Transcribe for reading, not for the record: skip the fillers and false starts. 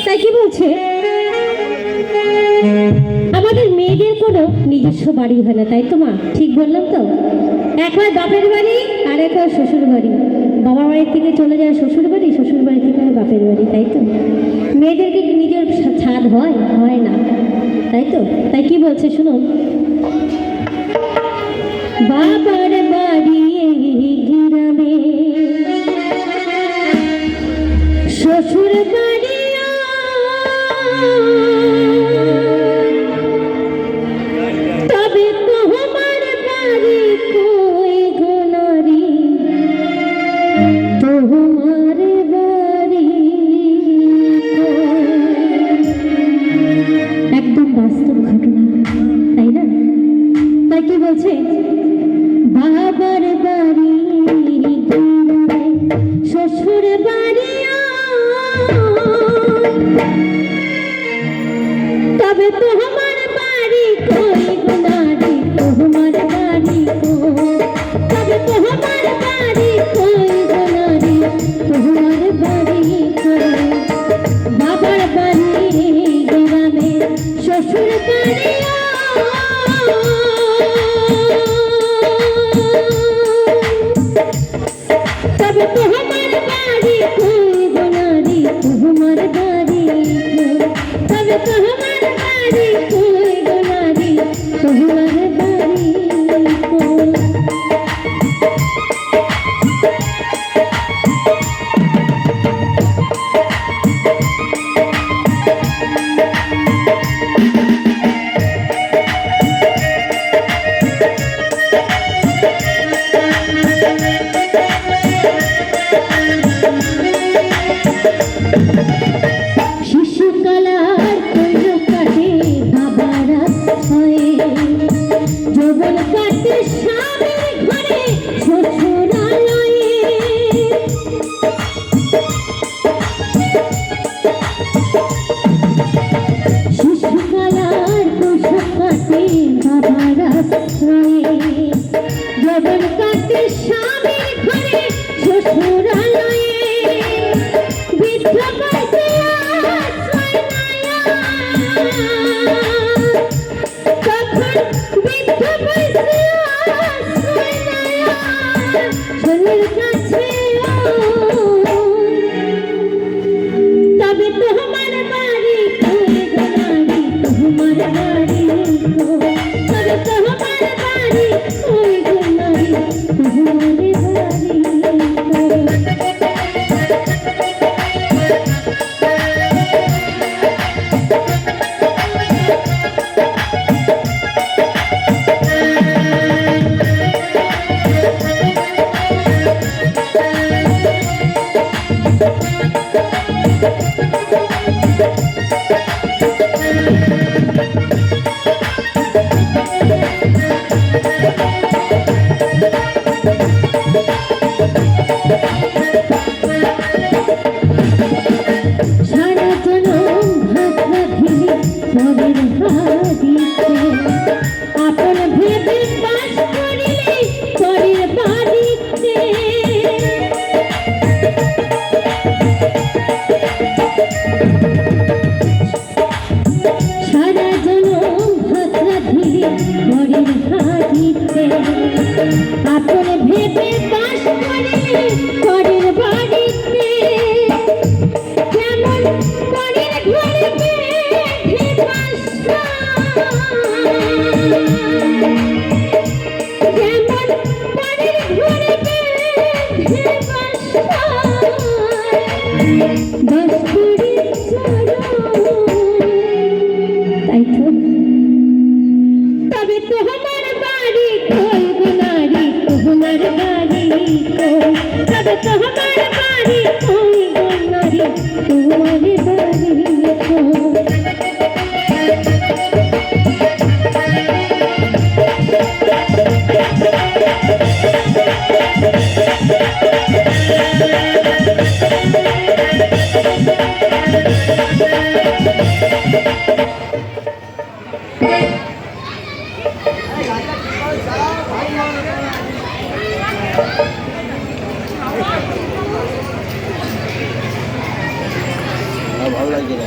তাই কি বলছে আমাদের মেয়েদের কোনো নিজস্ব বাড়ি হয় না, তাই তো মা? ঠিক বললাম তো? এক হয় বাপের বাড়ি আর এক হয় শ্বশুর বাড়ি। বাবার বাড়ির থেকে চলে যায় শ্বশুর বাড়ি, শ্বশুর বাড়ি থেকে হয় বাপের বাড়ি, তাই তো? মেয়েদেরকে কি নিজের ছাদ হয়? হয় না, তাই তো? তাই কি বলছে শুনুন, বাবার বাড়ি গ্রামে শ্বশুর বাড়ি তবে তোমার বাড়ি কই গো নারী, তোমার বাড়ি একদম বাস্তব ঘটনা, তাই না? তাই কি বলছে বাবার বাড়ি শ্বশুর বাড়ি তবে তোমার বাড়ি কই গো নারী, তোমার বাড়ি কই, তবে তোমার বাড়ি কই গো নারী, তোমার বাড়ি কই, বাবার বাড়ি গ্রামে শ্বশুর বাড়ি তবে তোমার বাড়ি কই গো নারী, তোমার বাড়ি কই, তবে তোমার বাড়ি কই গো নারী, তোমার বাড়ি কই। শিশুকালার কৈর কাটে বাবারা ছয়ে, যৌবন কাটে স্বামীর ঘরে শ্বশুরালয়ে, শিশুকালার কৈশোর কাটে বাবারা ছয়ে, যৌবন কাটে স্বামীর ঘরে শ্বশুরালয়ে, বৃদ্ধ বয়সে আশ্রয় নেয়া, তখন বৃদ্ধ বয়সে আশ্রয় নেয়া ছেলের কাছে, তবে তোমার বাড়ি কই গো নারী, তোমার বাড়ি কই, তবে তোমার বাড়ি কই গো নারী, তোমার বাড়ি সারা জনম ভাত রাঁধিলি পরের বাড়িতে, আপন ভেবে বাস করিলি পরের বাড়িতে, সারা জনম ভাত রাঁধিলি পরের বাড়িতে, আপন ভেবে বাস করিলি পরের বাড়িতে, যেমন পরের ঘরে বেঁধে বাসা, যেমন পরের ঘরে বেঁধে বাসা, বাস করি তাই তো? তবে তোমার বাড়ি কই গো নারী, তোমার বাড়ি কই, তবে তোমার বাড়ি কই গো নারী, তোমার বাড়ি কই। ভালো লাগছে